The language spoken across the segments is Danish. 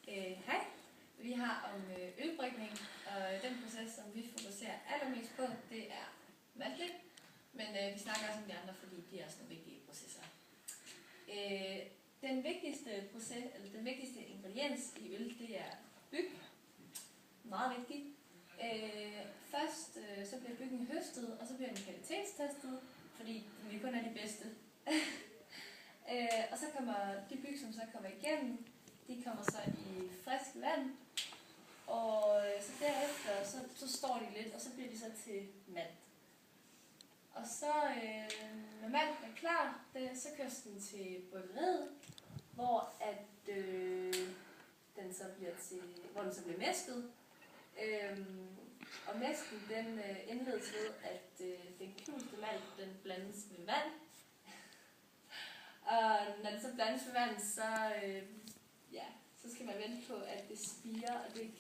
Hej. Vi har om ølbrygning, og den proces, som vi fokuserer allermest på, det er maltning. Men vi snakker også om de andre, fordi de er også nogle vigtige processer. Den vigtigste ingrediens i øl, det er byg. Meget vigtigt. Først så bliver byggen høstet, og så bliver den kvalitetstestet, fordi vi kun er de bedste. Og så kommer de byg, som så kommer igennem, de kommer så i frisk vand, og så derefter så står de lidt, og så bliver de så til malt. Og så når malten er klar, så køres den til bryggeriet, hvor den så bliver mæsket. Og mæsken den indledes ved, at den knuste malt den blandes med vand. Og når det så blandes med vand, så skal man vente på, at det spirer, og det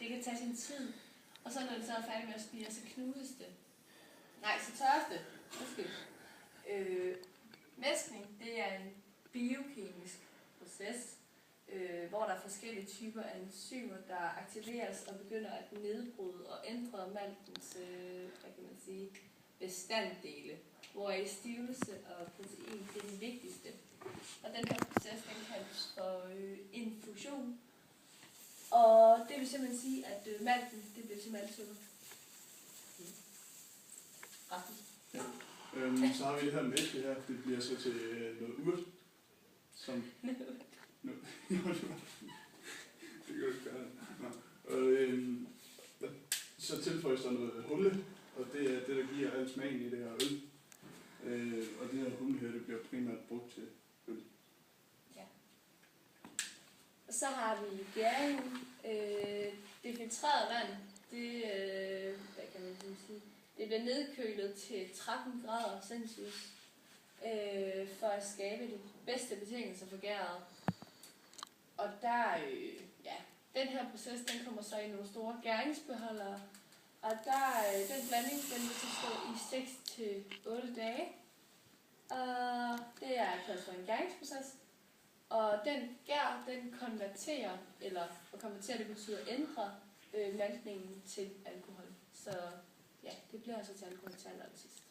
kan tage sin tid. Og så når det så er færdigt med at spire, så knuses det. Så tørres det. Mæskning, det er en biokemisk proces, hvor der er forskellige typer af enzymer, der aktiveres og begynder at nedbryde og ændre maltens bestanddele, hvoraf stivelse og protein det er det vigtigste. Og den her proces, den kaldes for infusion. Og det vil simpelthen sige, at malten, det bliver til maltsukker. Rasmus? Ja. Så har vi det her mælke her, det bliver så til noget urt, som... det kan du ikke gøre. Så tilføjes der noget humle, og det er det, der giver al smagen i det her øl. Og det her humle her, det bliver primært brugt til øl. Ja. Og så har vi gæringen. Det filtrerede vand, hvad kan man sige? Det bliver nedkølet til 13 grader Celsius for at skabe de bedste betingelser for gæret. Og den her proces, den kommer så i nogle store gæringsbeholdere. Og den blanding, den vil så stå i 6 til 8 dage. Og det er kaldt for en gæringsproces. Og den gær, den konverterer, det betyder ændre maltningen til alkohol. Så ja, det bliver altså til alkohol til allersidst.